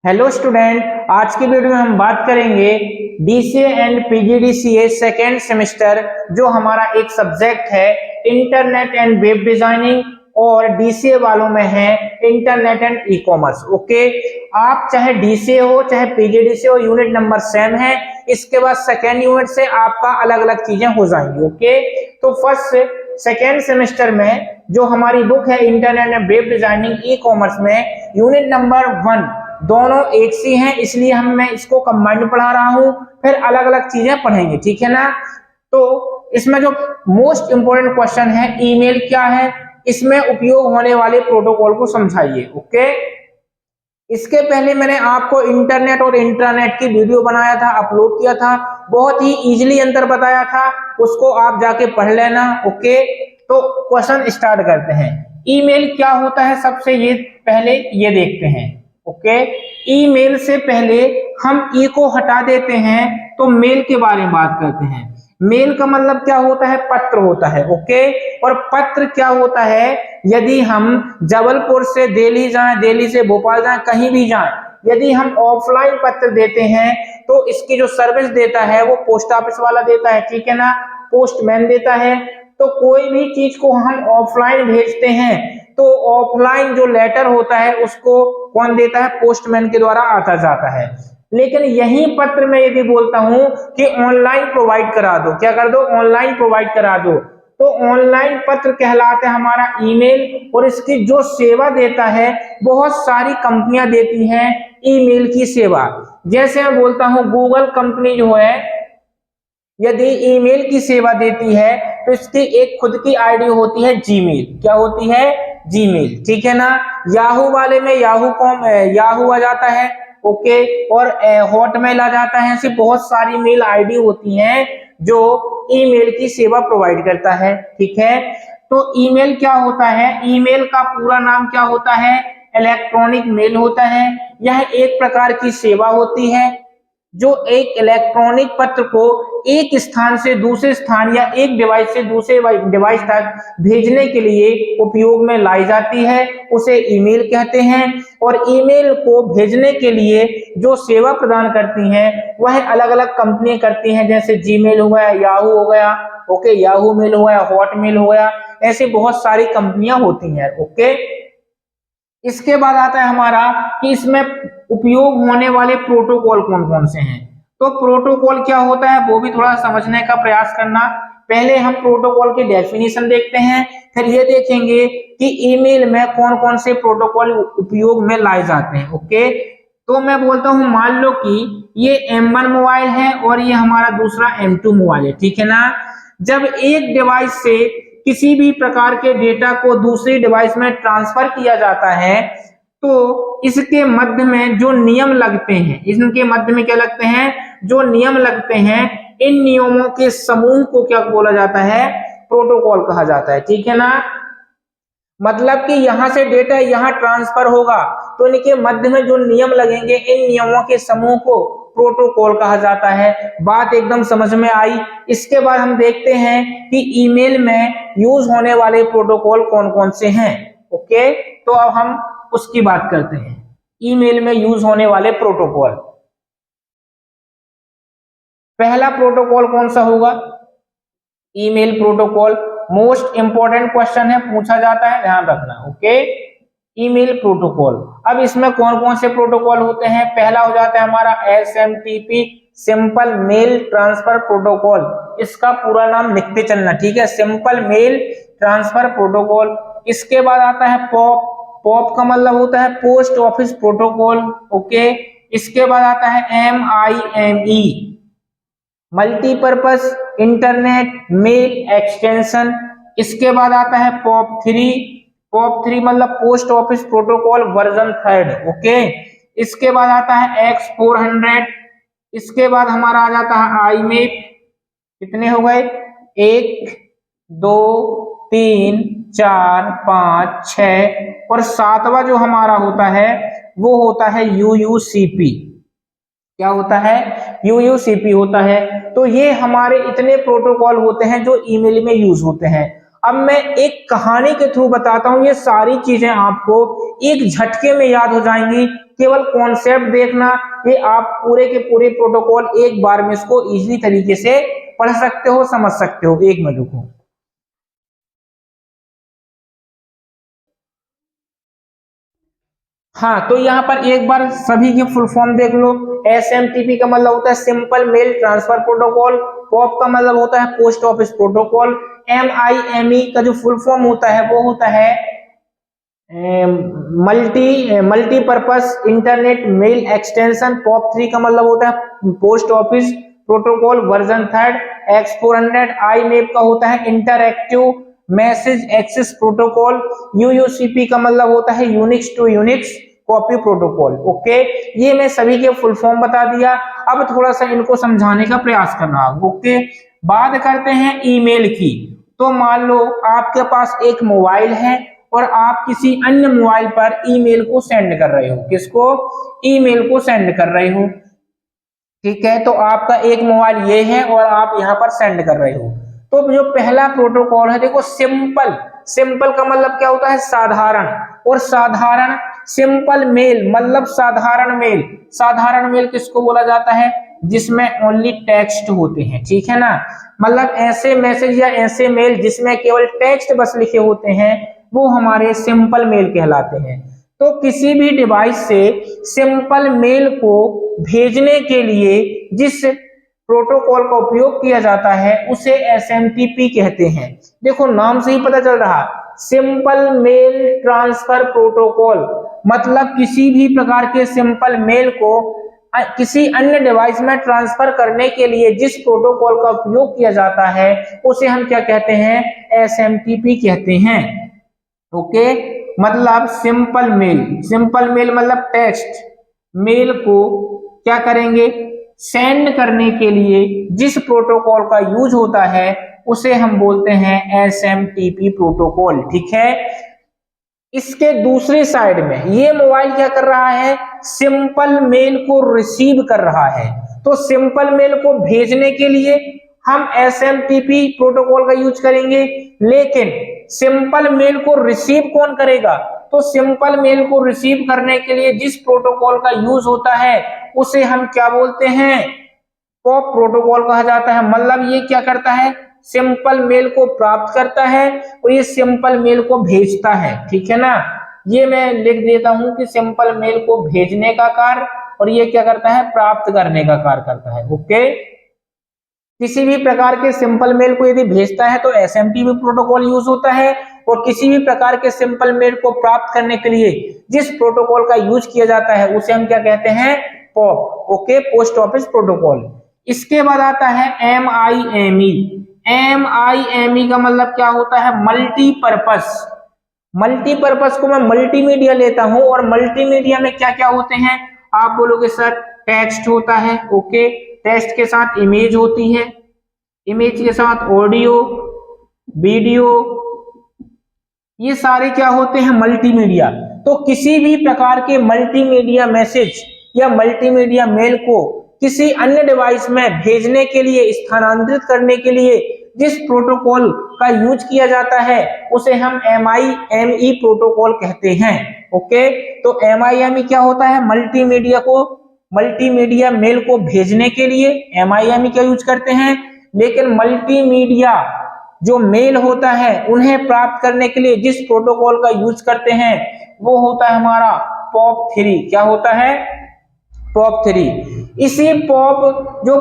Hello student, आज की video में हम बात करेंगे DCA and PGDCA second semester जो हमारा एक सब्जेक्ट है इंटरनेट एंड वेब डिजाइनिंग और डीसीए वालों में है internet and e commerce. Okay, आप चाहे डीसीए हो चाहे पीजीडीसीए हो, यूनिट नंबर सेम है। इसके बाद सेकेंड यूनिट से आपका अलग अलग चीजें हो जाएंगी। ओके, तो फर्स्ट सेकेंड सेमेस्टर में जो हमारी बुक है internet and web designing e commerce में यूनिट नंबर 1 दोनों एक सी हैं, इसलिए मैं इसको कंबाइंड पढ़ा रहा हूं, फिर अलग अलग चीजें पढ़ेंगे, ठीक है ना। तो इसमें जो मोस्ट इंपोर्टेंट क्वेश्चन है ईमेल क्या है, इसमें उपयोग होने वाले प्रोटोकॉल को समझाइए। ओके, इसके पहले मैंने आपको इंटरनेट और इंट्रानेट की वीडियो बनाया था, अपलोड किया था, बहुत ही इजीली अंतर बताया था, उसको आप जाके पढ़ लेना। ओके, तो क्वेश्चन स्टार्ट करते हैं। ईमेल क्या होता है, सबसे ये पहले ये देखते हैं। ओके, ईमेल से पहले हम ई को हटा देते हैं तो मेल के बारे में बात करते हैं। मेल का मतलब क्या होता है, पत्र होता है। ओके, और पत्र क्या होता है, यदि हम जबलपुर से दिल्ली जाएं, दिल्ली से भोपाल जाएं, कहीं भी जाएं, यदि हम ऑफलाइन पत्र देते हैं तो इसकी जो सर्विस देता है वो पोस्ट ऑफिस वाला देता है, ठीक है ना, पोस्टमैन देता है। तो कोई भी चीज को हम ऑफलाइन भेजते हैं तो ऑफलाइन जो लेटर होता है उसको कौन देता है, पोस्टमैन के द्वारा आता जाता है। लेकिन यही पत्र में यदि बोलता हूं कि ऑनलाइन प्रोवाइड करा दो, क्या कर दो, ऑनलाइन प्रोवाइड करा दो, तो ऑनलाइन पत्र कहलाता है हमारा ईमेल। और इसकी जो सेवा देता है बहुत सारी कंपनियां देती हैं ईमेल की सेवा। जैसे मैं बोलता हूं गूगल कंपनी जो है यदि ईमेल की सेवा देती है तो इसकी एक खुद की आईडी होती है जीमेल, क्या होती है, जीमेल, ठीक है ना। याहू वाले में याहू आ जाता है। ओके, और हॉटमेल आ जाता है। ऐसी बहुत सारी मेल आईडी होती हैं जो ईमेल की सेवा प्रोवाइड करता है, ठीक है। तो ईमेल क्या होता है, ईमेल का पूरा नाम क्या होता है, इलेक्ट्रॉनिक मेल होता है। यह एक प्रकार की सेवा होती है जो एक इलेक्ट्रॉनिक पत्र को एक स्थान से दूसरे स्थान या एक डिवाइस से दूसरे डिवाइस तक भेजने के लिए उपयोग में लाई जाती है, उसे ईमेल कहते हैं। और ईमेल को भेजने के लिए जो सेवा प्रदान करती हैं वह अलग अलग कंपनियां करती हैं, जैसे जीमेल हो गया, याहू हो गया, ओके, याहू मेल हो गया, हॉटमेल हो गया, ऐसे बहुत सारी कंपनियां होती हैं। ओके, इसके बाद आता है हमारा कि इसमें उपयोग होने वाले प्रोटोकॉल कौन कौन से हैं। तो प्रोटोकॉल क्या होता है वो भी थोड़ा समझने का प्रयास करना। पहले हम प्रोटोकॉल की डेफिनेशन देखते हैं, फिर ये देखेंगे कि ईमेल में कौन कौन से प्रोटोकॉल उपयोग में लाए जाते हैं। ओके, तो मैं बोलता हूं मान लो कि ये M1 मोबाइल है और ये हमारा दूसरा M2 मोबाइल है, ठीक है ना। जब एक डिवाइस से किसी भी प्रकार के डेटा को दूसरी डिवाइस में ट्रांसफर किया जाता है तो इसके मध्य में जो नियम लगते हैं, इनके मध्य में क्या लगते हैं, जो नियम लगते हैं, इन नियमों के समूह को क्या बोला जाता है, प्रोटोकॉल कहा जाता है, ठीक है ना। मतलब कि यहां से डेटा यहां ट्रांसफर होगा तो इनके मध्य में जो नियम लगेंगे, इन नियमों के समूह को प्रोटोकॉल कहा जाता है। बात एकदम समझ में आई। इसके बाद हम देखते हैं कि ईमेल में यूज होने वाले प्रोटोकॉल कौन कौन से हैं। ओके, तो अब हम उसकी बात करते हैं, ईमेल में यूज होने वाले प्रोटोकॉल। पहला प्रोटोकॉल कौन सा होगा, email protocol. Most important question है, पूछा जाता है, ध्यान रखना। Okay, email protocol. अब इसमें कौन कौन से प्रोटोकॉल होते हैं, पहला हो जाता है हमारा SMTP, simple mail transfer protocol. इसका पूरा नाम लिखते चलना, ठीक है, सिंपल मेल ट्रांसफर प्रोटोकॉल। इसके बाद आता है पॉप। पॉप का मतलब होता है पोस्ट ऑफिस प्रोटोकॉल। ओके, इसके बाद आता है MIME, multipurpose internet mail extension. इसके बाद आता है POP3। POP3 मतलब post office protocol version 3। Okay, इसके बाद आता है X400। इसके बाद हमारा आ जाता है IMAP। कितने हो गए, 1 2 3 4 5 6 और 7वां जो हमारा होता है वो होता है UUCP। क्या होता है, UUCP होता है। तो ये हमारे इतने प्रोटोकॉल होते हैं जो ईमेल में यूज होते हैं। अब मैं एक कहानी के थ्रू बताता हूं, ये सारी चीजें आपको एक झटके में याद हो जाएंगी। केवल कॉन्सेप्ट देखना, ये आप पूरे के पूरे प्रोटोकॉल एक बार में इसको इजीली तरीके से पढ़ सकते हो, समझ सकते हो। एक मिनट रुको। हाँ, तो यहाँ पर एक बार सभी की फुल फॉर्म देख लो। एसएमटीपी का मतलब होता है simple mail transfer protocol, pop का मतलब होता है पोस्ट ऑफिस प्रोटोकॉल, एमआईएमई का जो फुल फॉर्म होता है वो होता है multipurpose internet mail extension. Pop 3 का मतलब होता है post office protocol version 3। X400 IMAP का होता है interactive message access protocol. UUCP का मतलब होता है Unix to Unix copy protocol. Okay, ये मैं सभी के फुल फॉर्म बता दिया। अब थोड़ा सा इनको समझाने का प्रयास करना। ओके, बात करते हैं ईमेल की। तो मान लो आपके पास एक मोबाइल है और आप किसी अन्य मोबाइल पर ईमेल को सेंड कर रहे हो। किसको? ईमेल को सेंड कर रहे हो। ठीक है, तो आपका एक मोबाइल ये है और आप यहाँ पर सेंड कर रहे हो। तो जो पहला प्रोटोकॉल है, देखो सिंपल। सिंपल का मतलब क्या होता है? साधारण। और साधारण सिंपल मेल मतलब साधारण मेल। साधारण मेल किसको बोला जाता है? जिसमें ओनली टेक्स्ट होते हैं। ठीक है ना, मतलब ऐसे मैसेज या ऐसे मेल जिसमें केवल टेक्स्ट बस लिखे होते हैं, वो हमारे सिंपल मेल कहलाते हैं। तो किसी भी डिवाइस से सिंपल मेल को भेजने के लिए जिस प्रोटोकॉल का उपयोग किया जाता है उसे एसएमटीपी कहते हैं। देखो नाम से ही पता चल रहा, सिंपल मेल ट्रांसफर प्रोटोकॉल मतलब किसी भी प्रकार के सिंपल मेल को किसी अन्य डिवाइस में ट्रांसफर करने के लिए जिस प्रोटोकॉल का उपयोग किया जाता है उसे हम क्या कहते हैं? एसएमटीपी कहते हैं। ओके, मतलब सिंपल मेल। सिंपल मेल मतलब टेक्स्ट मेल को क्या करेंगे? सेंड करने के लिए जिस प्रोटोकॉल का यूज होता है उसे हम बोलते हैं एसएमटीपी प्रोटोकॉल। ठीक है, इसके दूसरी साइड में ये मोबाइल क्या कर रहा है? सिंपल मेल को रिसीव कर रहा है। तो सिंपल मेल को भेजने के लिए हम एसएमटीपी प्रोटोकॉल का यूज करेंगे, लेकिन सिंपल मेल को रिसीव कौन करेगा? तो सिंपल मेल को रिसीव करने के लिए जिस प्रोटोकॉल का यूज होता है उसे हम क्या बोलते हैं? पॉप प्रोटोकॉल कहा जाता है। मतलब ये क्या करता है? सिंपल मेल को प्राप्त करता है और ये सिंपल मेल को भेजता है। ठीक है ना, ये मैं लिख देता हूं कि सिंपल मेल को भेजने का कार्य और ये क्या करता है? प्राप्त करने का कार्य करता है। ओके, किसी भी प्रकार के सिंपल मेल को यदि भेजता है तो एसएमटीपी प्रोटोकॉल यूज होता है, और किसी भी प्रकार के सिंपल मेल को प्राप्त करने के लिए जिस प्रोटोकॉल का यूज किया जाता है उसे हम क्या कहते हैं? Pop. Okay, post office protocol. इसके बाद आता है एमआईएमई। एमआईएमई का मतलब क्या होता है? मल्टीपर्पस। मल्टीपर्पस को मैं मल्टीमीडिया लेता हूं, और मल्टीमीडिया में क्या क्या होते हैं? आप बोलोगे सर टेक्स्ट होता है। ओके, टेक्स्ट के साथ इमेज होती है, इमेज के साथ ऑडियो, वीडियो, ये सारे क्या होते हैं? मल्टीमीडिया। तो किसी भी प्रकार के मल्टीमीडिया मैसेज या मल्टीमीडिया मेल को किसी अन्य डिवाइस में भेजने के लिए, स्थानांतरित करने के लिए जिस प्रोटोकॉल का यूज किया जाता है उसे हम एमआईएमई प्रोटोकॉल कहते हैं। ओके, तो एमआईएमई क्या होता है? मल्टीमीडिया मेल को भेजने के लिए एमआईएमई क्या यूज करते हैं, लेकिन मल्टीमीडिया जो मेल होता है उन्हें प्राप्त करने के लिए जिस प्रोटोकॉल का यूज करते हैं वो होता है हमारा पॉप 3। क्या होता है? पॉप 3। इसी पॉप जो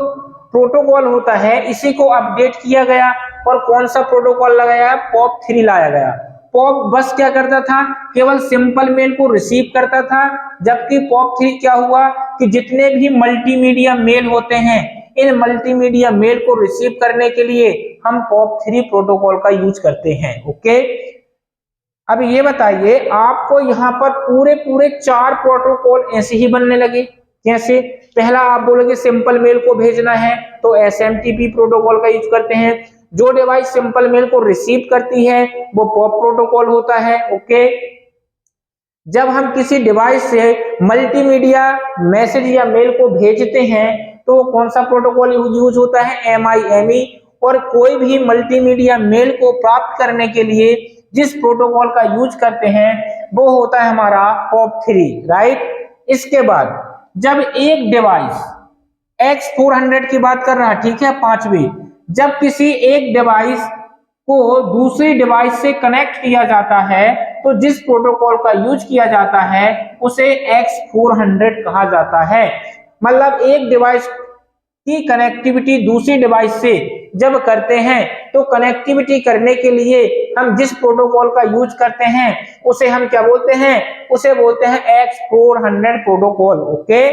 प्रोटोकॉल होता है इसी को अपडेट किया गया और कौन सा प्रोटोकॉल लगाया? पॉप 3 लाया गया। पॉप बस क्या करता था? केवल सिंपल मेल को रिसीव करता था, जबकि पॉप 3 क्या हुआ कि जितने भी मल्टीमीडिया मेल होते हैं इन मल्टीमीडिया मेल को रिसीव करने के लिए हम पॉप 3 प्रोटोकॉल का यूज करते हैं। ओके, अब ये बताइए आपको यहाँ पर पूरे पूरे 4 प्रोटोकॉल ऐसे ही बनने लगे। जैसे पहला आप बोलोगे सिंपल मेल को भेजना है तो एसएमटीपी प्रोटोकॉल का यूज करते हैं। जो डिवाइस सिंपल मेल को रिसीव करती है वो पॉप प्रोटोकॉल होता है। ओके, जब हम किसी डिवाइस से मल्टीमीडिया मैसेज या मेल को भेजते हैं तो कौन सा प्रोटोकॉल यूज होता है? एमआईएमई। और कोई भी मल्टीमीडिया मेल को प्राप्त करने के लिए जिस प्रोटोकॉल का यूज करते हैं वो होता है हमारा पॉप 3। राइट, इसके बाद जब एक डिवाइस X400 की बात कर रहा है, ठीक है, पांचवी, जब किसी एक डिवाइस को दूसरी डिवाइस से कनेक्ट किया जाता है तो जिस प्रोटोकॉल का यूज किया जाता है उसे X400 कहा जाता है। मतलब एक डिवाइस की कनेक्टिविटी दूसरी डिवाइस से जब करते हैं तो कनेक्टिविटी करने के लिए हम जिस प्रोटोकॉल का यूज करते हैं उसे हम क्या बोलते हैं, उसे बोलते हैं X400 प्रोटोकॉल। ओके,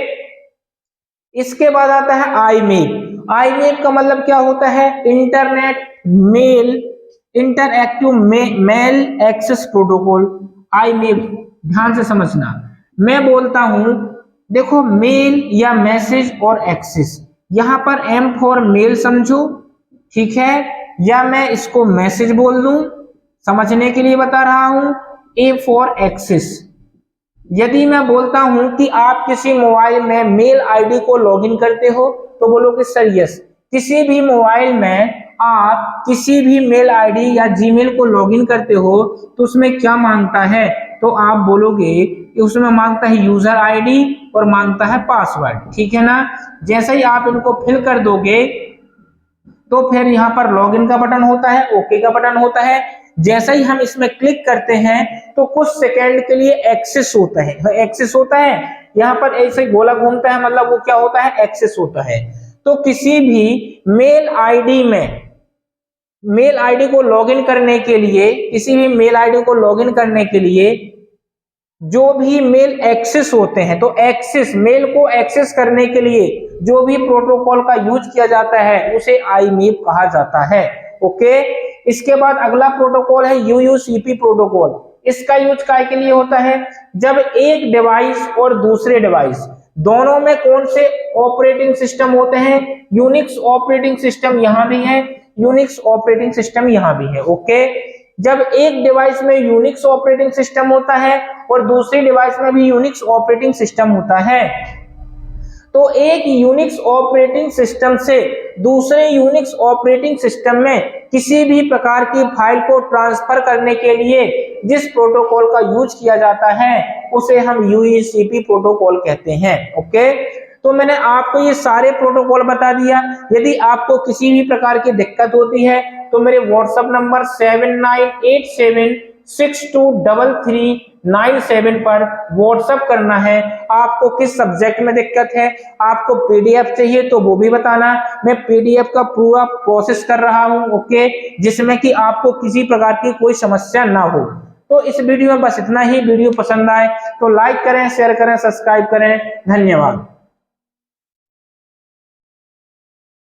इसके बाद आता है आईमेप। आईमेप का मतलब क्या होता है, internet mail interactive mail access protocol. IMAP ध्यान से समझना, मैं बोलता हूं, देखो मेल या मैसेज और एक्सेस, यहां पर M फॉर मेल समझो, ठीक है, या मैं इसको मैसेज बोल दूं, समझने के लिए बता रहा हूं, A फॉर एक्सेस। यदि मैं बोलता हूं कि आप किसी मोबाइल में मेल आईडी को लॉगिन करते हो तो बोलोगे सर यस। किसी भी मोबाइल में आप किसी भी मेल आईडी या जीमेल को लॉगिन करते हो तो उसमें क्या मांगता है, तो आप बोलोगे कि उसमें मांगता है यूजर आईडी और मांगता है पासवर्ड, ठीक है ना। जैसे ही आप इनको फिल कर दोगे तो फिर यहाँ पर लॉगिन का बटन होता है, ओके का बटन होता है। जैसे ही हम इसमें क्लिक करते हैं तो कुछ सेकंड के लिए एक्सेस होता है, एक्सेस होता है, यहाँ पर ऐसे गोला घूमता है, मतलब वो क्या होता है, एक्सेस होता है। तो किसी भी मेल आईडी में मेल आईडी को लॉगिन करने के लिए, किसी भी मेल आईडी को लॉगिन करने के लिए जो भी मेल एक्सेस होते हैं, तो एक्सेस मेल को एक्सेस करने के लिए जो भी प्रोटोकॉल का यूज किया जाता है उसे आईमेप कहा जाता है। ओके, इसके बाद अगला प्रोटोकॉल है यूयूसीपी प्रोटोकॉल। इसका यूज काय के लिए होता है, जब एक डिवाइस और दूसरे डिवाइस दोनों में कौन से ऑपरेटिंग सिस्टम होते हैं, यूनिक्स ऑपरेटिंग सिस्टम यहां भी है, यूनिक्स ऑपरेटिंग सिस्टम यहां भी है। ओके, जब एक डिवाइस में यूनिक्स ऑपरेटिंग सिस्टम होता है और दूसरी डिवाइस में भी यूनिक्स ऑपरेटिंग सिस्टम होता है, तो एक यूनिक्स ऑपरेटिंग सिस्टम से दूसरे यूनिक्स ऑपरेटिंग सिस्टम में किसी भी प्रकार की फाइल को ट्रांसफर करने के लिए जिस प्रोटोकॉल का यूज किया जाता है उसे हम यूयूसीपी प्रोटोकॉल कहते हैं। ओके, तो मैंने आपको ये सारे प्रोटोकॉल बता दिया। यदि आपको किसी भी प्रकार की दिक्कत होती है तो मेरे व्हाट्सएप नंबर 7987623397 पर व्हाट्सएप करना है। आपको किस सब्जेक्ट में दिक्कत है, आपको पीडीएफ चाहिए तो वो भी बताना, मैं पीडीएफ का पूरा प्रोसेस कर रहा हूं। ओके, जिसमें कि आपको किसी प्रकार की कोई समस्या ना हो। तो इस वीडियो में बस इतना ही। वीडियो पसंद आए तो लाइक करें, शेयर करें, सब्सक्राइब करें। धन्यवाद।